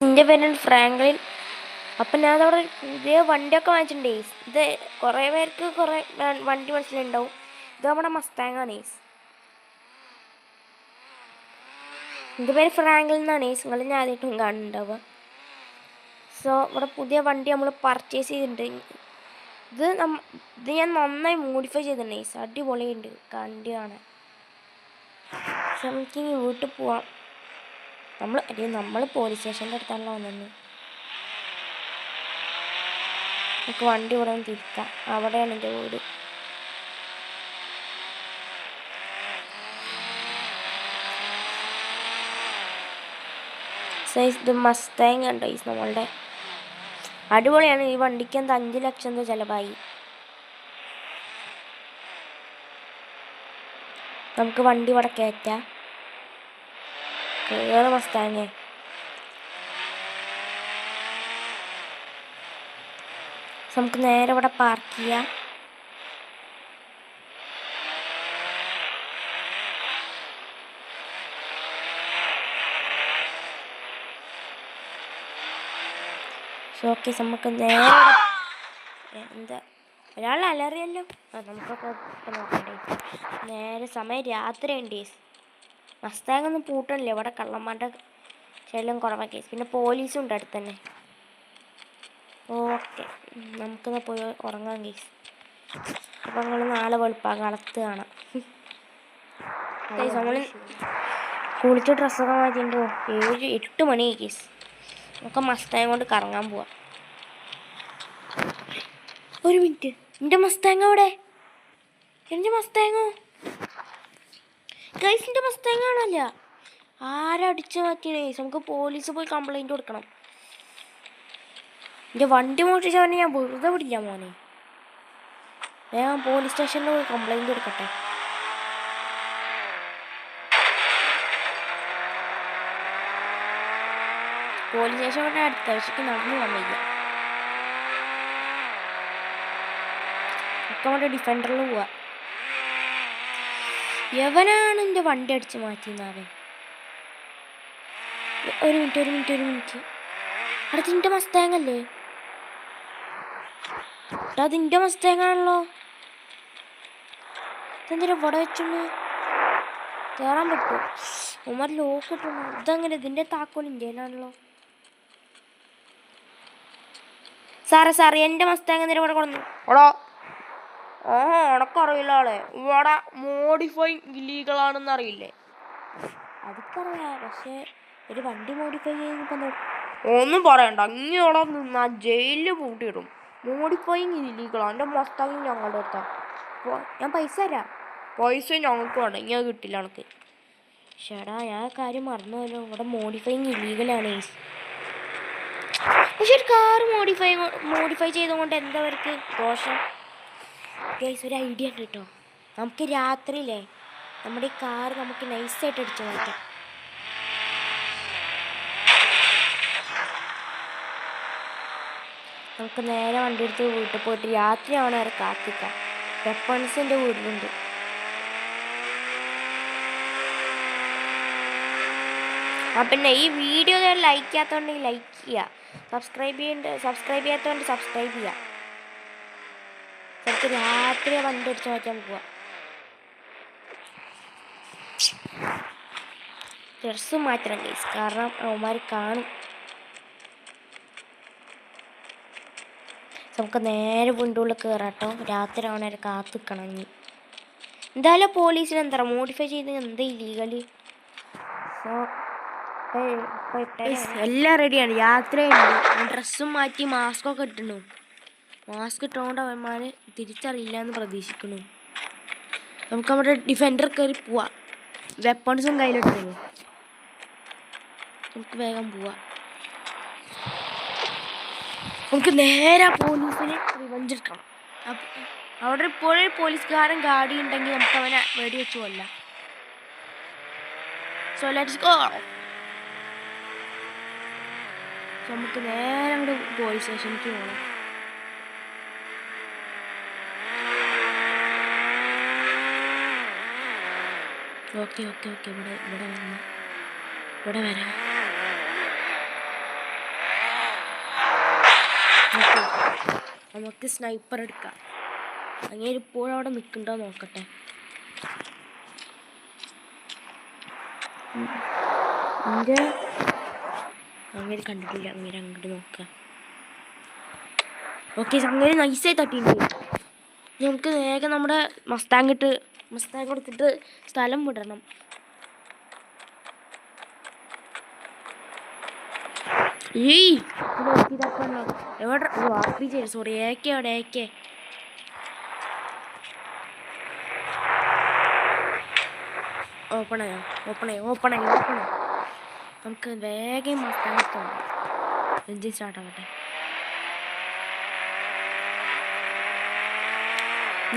എൻ്റെ പേരാണ് ഫ്രാങ്ക്ലിൻ. അപ്പം ഞാനവിടെ പുതിയ വണ്ടിയൊക്കെ വാങ്ങിച്ചിട്ടുണ്ട് ഗൈസ്. ഇത് കുറേ പേർക്ക് കുറേ വണ്ടി മനസ്സിലുണ്ടാവും. ഇത് നമ്മുടെ മസ്താങ്ങാണ് ഗൈസ്. എൻ്റെ പേര് ഫ്രാങ്ക്ലിൻ എന്നാണ് ഗൈസ്. നിങ്ങൾ ഞാൻ ആദ്യമായിട്ടും കാണുന്നുണ്ടാവുക. സോ ഇവിടെ പുതിയ വണ്ടി നമ്മൾ പർച്ചേസ് ചെയ്തിട്ടുണ്ട്. ഇത് ഞാൻ നന്നായി മോഡിഫൈ ചെയ്തിട്ടുണ്ട് ഗൈസ്. അടിപൊളിയുണ്ട് വണ്ടി കാണാൻ. സോ നമുക്കിനി വീട്ടിൽ പോവാം. നമ്മൾ പോലീസ് സ്റ്റേഷൻ്റെ അടുത്താണല്ലോ വന്നത്. നമുക്ക് വണ്ടി ഇവിടെ നിന്ന് തിരിക്കാം. അവിടെയാണ് എൻ്റെ വീട്. സൈസ് ഇത് മസ്താങ് കണ്ടോ ഈ നമ്മളുടെ അടിപൊളിയാണ്. ഈ വണ്ടിക്ക് എന്താ 5 ലക്ഷം എന്തോ ചിലവായി. നമുക്ക് വണ്ടി ഇവിടെ കയറ്റാം. വേറെ മസ്താങ്ങേ നമുക്ക് നേരെ ഇവിടെ പാർക്ക് ചെയ്യാം. ഓക്കെ നമുക്ക് നേരെ എന്താ ഒരാൾ അലറിയല്ലോ. നമുക്കൊക്കെ ഇപ്പം നോക്കണ്ടേ. നേരെ സമയം രാത്രി ഉണ്ട്. മസ്താങ്ങൊന്നും പൂട്ടണില്ല. ഇവിടെ കള്ളന്മാരുടെ ശല്യം കുറവാണ് കേസ്. പിന്നെ പോലീസും ഉണ്ട് അടുത്ത് തന്നെ. ഓക്കെ നമുക്കൊന്ന് പോയി ഉറങ്ങാം കേസ്. അപ്പം നിങ്ങൾ നാളെ വെളുപ്പാകും കളത്ത് കാണാം. നമ്മൾ കുളിച്ച് ഡ്രസ്സൊക്കെ മാറ്റിണ്ടോ 7-8 മണിയായി കേസ്. നമുക്ക് മസ്താങ് കൊണ്ട് കറങ്ങാൻ പോവാം. ഒരു മിനിറ്റ്, എൻ്റെ മസ്താങ് അവിടെ. എൻ്റെ മസ്താങ്ങോ ഗൈസ്, എൻ്റെ മസ്താങ് കാണല്ല. ആരടിച്ചു മാറ്റിയേ ഗൈസ്. നമുക്ക് പോലീസ് പോയി കംപ്ലൈൻറ്റ് കൊടുക്കണം. എൻ്റെ വണ്ടി മോഷ്ടിച്ചവനെ ഞാൻ വെറുതെ വിടില്ല മോനെ. ഞാൻ പോലീസ് സ്റ്റേഷനിൽ പോയി കംപ്ലൈൻറ്റ് കൊടുക്കട്ടെ. പോലീസ് സ്റ്റേഷൻ ഇവിടെ അടുത്ത ആവശ്യക്ക് നടന്നു പോകാൻ വയ്യ. ഒക്കെ നമ്മുടെ ഡിഫൻഡറിൽ പോവാ. എവനാണ് എൻ്റെ വണ്ടി അടിച്ച് മാറ്റിയെന്നാവൻ. ഒരു മിനിറ്റ് അടുത്ത് നിൻ്റെ മസ്താങ്ങല്ലേ? അതിൻ്റെ മസ്താങ്ങാണല്ലോ. ഇതെന്തിനാ ഇവിടെ വെച്ചോണ്ട് കയറാൻ പറ്റുമോ? ഉമ്മർ ലോക്ക് ഇട്ടു. ഇതങ്ങനെ ഇതിൻ്റെ താക്കോൽ ഇന്ത്യയിലാണല്ലോ. സാറേ എൻ്റെ മസ്താങ് എന്തിനാ ഇവിടെ കൊണ്ടു? ഓടോ ഉണക്കറിയില്ല ആളെ. ഇവിടെ മോഡിഫൈ ഇല്ലീഗലാണെന്ന് അറിയില്ലേ? അതൊക്കെ അറിയാം. പക്ഷേ ഒരു വണ്ടി മോഡിഫൈ ചെയ്യുമ്പോൾ ഒന്നും പറയണ്ട. ഇങ്ങോടെ നിന്നാ ജയിലിൽ പൂട്ടിയിടും. മോഡിഫൈങ് ഇല്ലീഗലാണ്. എൻ്റെ മസ്താങ് ഞങ്ങളുടെ അടുത്താ. ഞാൻ പൈസ തരാം. പൈസ ഞങ്ങൾക്ക് വേണ്ട. ഇങ്ങനെ കിട്ടില്ല എനിക്ക്. ചേടാ ഞാൻ കാര്യം മറന്നുവല്ലോ. ഇവിടെ മോഡിഫൈങ് ഇല്ലീഗലാണ്. പക്ഷെ ഒരു കാർ മോഡിഫൈ ചെയ്തുകൊണ്ട് എന്താ അവർക്ക് ദോഷം? ഗൈസ് ഒരു ഐഡിയ ഉണ്ട് കേട്ടോ. നമുക്ക് രാത്രിയില്ലേ നമ്മുടെ ഈ കാർ നമുക്ക് നൈസായിട്ട് അടിച്ചു മാറ്റാം. നമുക്ക് നേരെ വണ്ടി എടുത്ത് വീട്ടിൽ പോയിട്ട് രാത്രി ആവണ വരെ കാത്തിക്കാം. വെപ്പൺസ് എൻ്റെ വീട്ടിലുണ്ട്. പിന്നെ ഈ വീഡിയോ ലൈക്ക് ചെയ്യാത്തതുണ്ടെങ്കിൽ ലൈക്ക് ചെയ്യുക. സബ്സ്ക്രൈബ് ചെയ്യാത്തതുകൊണ്ട് സബ്സ്ക്രൈബ് ചെയ്യുക. നമുക്ക് രാത്രി വണ്ടി അടിച്ച് മാറ്റാൻ പോവാം. ഡ്രസ്സ് മാറ്റണം ഗൈസ്, കാരണം അവന്മാർ കാണും. നമുക്ക് നേരെ വീണ്ടുള്ളിൽ കയറാട്ടോ. രാത്രി ആവണ കാത്ത് നിൽക്കണം. ഇനി എന്തായാലും പോലീസിന് എന്താ മോഡിഫൈ ചെയ്ത് എന്താ ഇല്ലീഗല്. സോ എല്ലാം റെഡിയാണ്. യാത്രയുണ്ട്. ഡ്രസ്സും മാറ്റി മാസ്കൊക്കെ ഇട്ടിട്ടു. മാസ്ക് ഇട്ടുകൊണ്ട് അവന്മാർ തിരിച്ചറിയില്ല എന്ന് പ്രതീക്ഷിക്കുന്നു. നമുക്ക് നമ്മുടെ ഡിഫൻഡർ കയറി പോവാം. വെപ്പൺസും കയ്യിലിട്ടു. നമുക്ക് വേഗം പോവാം. നമുക്ക് നേരെ പോലീസിനെ റിവഞ്ച് എടുക്കണം. അവിടെ ഇപ്പോഴൊരു പോലീസുകാരൻ ഗാഡി ഉണ്ടെങ്കിൽ നമുക്ക് അവനെ വെടിവെച്ച് കൊല്ലാം. So let's go. നമുക്ക് നേരെ അങ്ങോട്ട് പോലീസ് സ്റ്റേഷനിലേക്ക് പോകണം. ഓക്കെ ഇവിടെ വരാം. നമുക്ക് സ്നൈപ്പർ എടുക്കാം. അങ്ങനെ ഇപ്പോഴും അവിടെ നിൽക്കണ്ടോ നോക്കട്ടെ. അങ്ങനെ കണ്ടിട്ടില്ല. അങ്ങനെ അങ്ങോട്ട് നോക്കാം. ഓക്കെ, അങ്ങനെ നൈസായി തട്ടിയിട്ടുണ്ട്. നമുക്ക് വേഗം നമ്മുടെ മസ്താങ് കൊടുത്തിട്ട് സ്ഥലം വിടണം. എവിടെ സോറി ഏക്കെ അവിടെ ഏക്കെ. ഓപ്പണായി. നമുക്ക് വേഗം മസ്താങ് എടുത്തോളാം. എൻജിൻ സ്റ്റാർട്ട് ആവട്ടെ.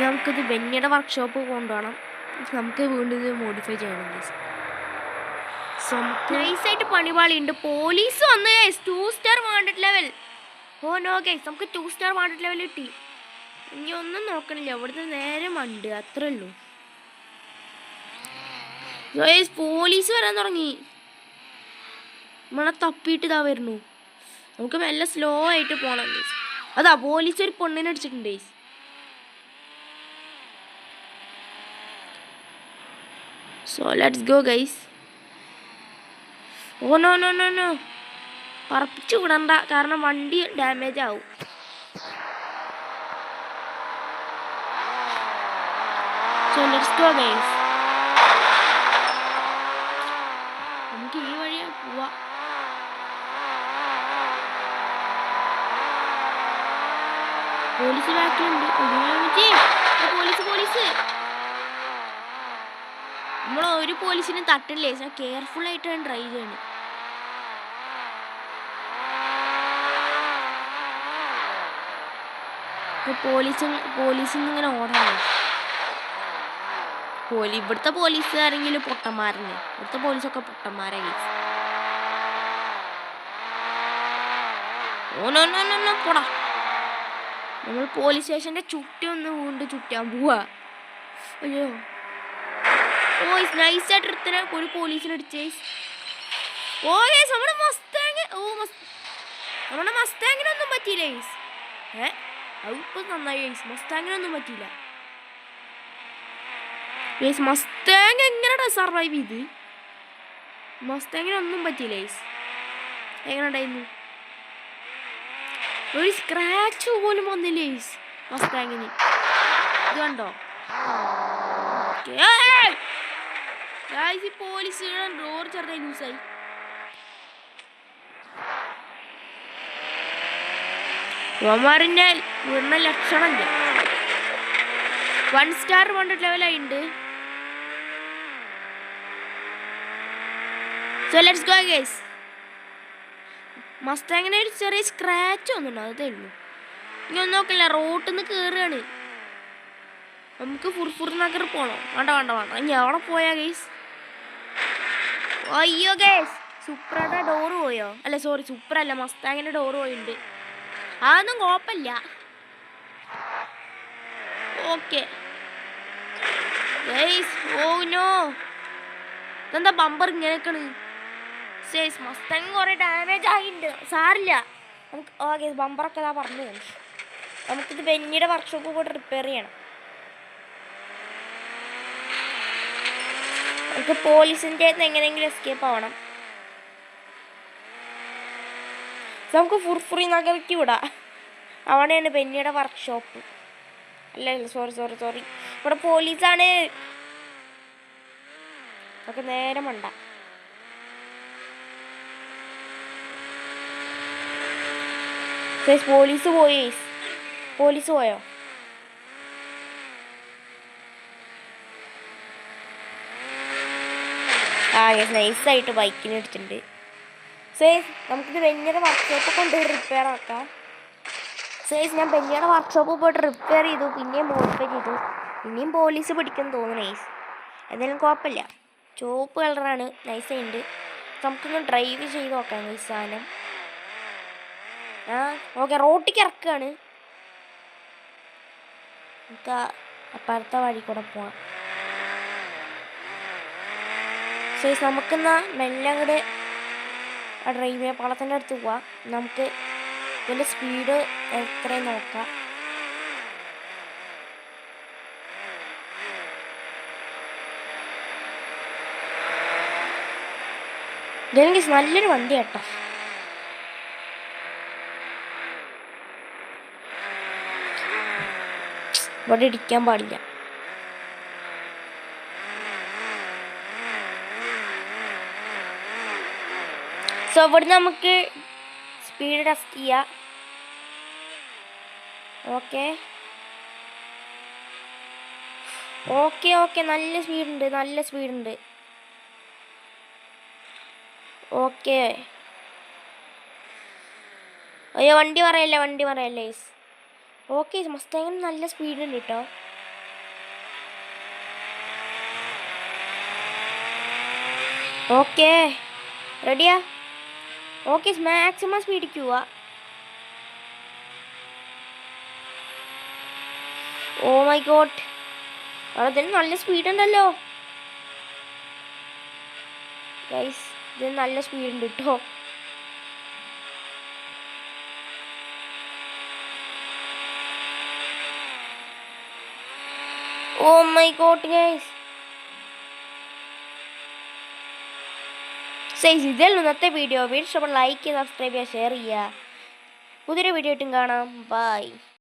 നമുക്കിത് ബെന്നിയുടെ വർക്ക്ഷോപ്പ് കൊണ്ടുപോകണം. നമുക്ക് വീണ്ടും ഇത് മോഡിഫൈ ചെയ്യണം. നൈസായിട്ട് പണിപാളിയുണ്ട്. പോലീസ് വന്ന് 2 star wanted level. Oh no guys, നമുക്ക് 2 സ്റ്റാർ വാണ്ടഡ് ലെവൽ കിട്ടി. ഇനി ഒന്നും നോക്കണില്ല, ഇവിടുന്ന് നേരെ മണ്ട്, അത്രേ ഉള്ളൂ. പോലീസ് വരാൻ തുടങ്ങി. നമ്മളെ തപ്പിയിട്ട് ഇതാ വരുന്നു. നമുക്ക് മെല്ലെ സ്ലോ ആയിട്ട് പോകണം ഗൈസ്. അതാ പോലീസ് ഒരു പെണ്ണിനെ അടിച്ചിട്ടുണ്ട് guys. So let's go guys. Oh no പറപ്പിച്ചു വിടണ്ട, കാരണം വണ്ടി ഡാമേജ് ആവും. So let's go guys. നമുക്ക് ഈ വഴിയാ പോവാ. പോലീസ് ബാക്കിലുണ്ട്. പോലീസ് നമ്മൾ ഒരു പോലീസിനും തട്ടില്ലേ. കെയർഫുൾ ആയിട്ടാണ് ഡ്രൈവ് ചെയ്യണം. പോലീസിന് ഇങ്ങനെ ഓടണം. ഇവിടുത്തെ പോലീസുകാരെങ്കിലും പൊട്ടന്മാരല്ലേ. ഇവിടുത്തെ പോലീസൊക്കെ പൊട്ടന്മാരായി. പോടാ. നമ്മൾ പോലീസ് സ്റ്റേഷന്റെ ചുറ്റി വീണ്ടും ചുറ്റാൻ പോവാ. അയ്യോ, നൈസായിട്ട് എടുത്തന്നെ ഒരു പോലീസിനെ അടിച്ചേ. നമ്മുടെ മസ്താങ്ങിനൊന്നും പറ്റിയില്ല. അതിപ്പോ നന്നായി. മസ്താങ്ങിനൊന്നും പറ്റിയില്ല. മസ്താങ് എങ്ങനെയാ സർവൈവ് ചെയ്ത്? മസ്താങ്ങിനൊന്നും പറ്റിയില്ല. എങ്ങനെ ഉണ്ടായിരുന്നു? ഒരു സ്ക്രാച്ച് പോലും വന്നില്ലേ മസ്താങ്ങിന്. ഇത് കണ്ടോ? പോലീസ് ഡോർ ചെറുതായി ലൂസായി. ോമാറിന്റെ വീണ ലക്ഷണം 1 സ്റ്റാർ വാണ്ടഡ് ലെവലായിണ്ട്. So let's go guys. മസ്താങ്ങിന് ഒരു ചെറിയ സ്ക്രാച്ച് വന്നിട്ടുണ്ടോ? അതേ ഉള്ളൂ. ഇനി ഒന്നും നോക്കില്ല, റോട്ടിൽ നിന്ന് കയറുകയാണ്. നമുക്ക് ഫുർഫുർ നഗർ പോകണം. വേണ്ട ഇനി അവിടെ പോയാ ഗൈസ്. അയ്യോ ഗൈസ്, സുപ്രയുടെ ഡോറ് പോയോ? അല്ല സോറി, സുപ്ര അല്ല, മസ്താങ്ങിന്റെ ഡോറ് പോയിട്ടുണ്ട്. അതൊന്നും കുഴപ്പമില്ല. Okay guys. ഓ നോ, ഇതെന്താ ബമ്പർ ഇങ്ങനെയൊക്കെയാണ്? മസ്താങ് കുറെ ഡാമേജ് ആയിട്ടുണ്ട്. സാറില്ല, നമുക്ക് ഓക്കെ ബമ്പറൊക്കെ ഇതാ പറഞ്ഞു. നമുക്കിത് ബെന്നിയുടെ വർക്ക്ഷോപ്പ് പോയിട്ട് റിപ്പയർ ചെയ്യണം. നമുക്ക് പോലീസിൻ്റെ എങ്ങനെയെങ്കിലും എസ്കേപ്പ് ആവണം. നമുക്ക് ഫുർഫുറി നഗറിക്ക് വിടാം. അവിടെയാണ് ബെന്നിയുടെ വർക്ക്ഷോപ്പ്. അല്ല സോറി, ഇവിടെ പോലീസാണ്. നമുക്ക് നേരെ മണ്ട. പോലീസ് പോയോ? നൈസായിട്ട് ബൈക്കിന് എടുത്തിട്ടുണ്ട്. നമുക്കിത് ബെന്നിയുടെ വർക്ക്ഷോപ്പ് കൊണ്ടുപോയി റിപ്പയർ ആക്കാം. ഞാൻ ബെന്നിയുടെ വർക്ക്ഷോപ്പ് പോയിട്ട് റിപ്പയർ ചെയ്തു, പിന്നെയും മോഡിഫൈ ചെയ്തു. പിന്നെയും പോലീസ് പിടിക്കും തോന്നുന്നു. എന്തായാലും കുഴപ്പമില്ല. ചുവപ്പ് കളറാണ്, നൈസായിട്ടുണ്ട്. നമുക്കൊന്ന് ഡ്രൈവ് ചെയ്ത് നോക്കാം ഈ സാധനം. ഓക്കെ, റോട്ടിക്ക് ഇറക്കുകയാണ്. നമുക്ക് അപ്പുറത്തെ വഴി കൂടെ പോവാം. നമുക്കെന്നാ മെല്ലെ അങ്ങോട്ട് ഡ്രൈവ് ചെയ്യാം. പാളത്തിൻ്റെ അടുത്ത് പോവാം. നമുക്ക് ഇതിൻ്റെ സ്പീഡ് എത്രയും നോക്കാം. ഗൈസ് നല്ലൊരു വണ്ടി കേട്ടോ. ഇവിടെ ഇടിക്കാൻ പാടില്ല. സോ ഇവിടെ നമുക്ക് സ്പീഡ് ടെസ്റ്റ് ചെയ്യാം. ഓക്കെ ഓക്കെ ഓക്കെ നല്ല സ്പീഡുണ്ട്. ഓക്കെ അയ്യോ വണ്ടി പറയല്ലേ. ഓക്കെ മസ്താങ്ങിന് നല്ല സ്പീഡുണ്ട് കേട്ടോ. ഓക്കെ റെഡിയാ? ഓക്കെ മാക്സിമം സ്പീഡിൽ പോവാ. ഓ മൈ ഗോഡ് അതിന് നല്ല സ്പീഡുണ്ടല്ലോ ഗൈസ്. ഇതിന് നല്ല സ്പീഡുണ്ട് കേട്ടോ. Oh my god guys. ഇതല്ല ഇന്നത്തെ വീഡിയോ. വീഡിയോ ഇഷ്ടപ്പെട്ട ലൈക്ക് ചെയ്യുക, സബ്സ്ക്രൈബ് ചെയ്യുക, ഷെയർ ചെയ്യുക. പുതിയൊരു വീഡിയോ ആയിട്ടും കാണാം. ബൈ.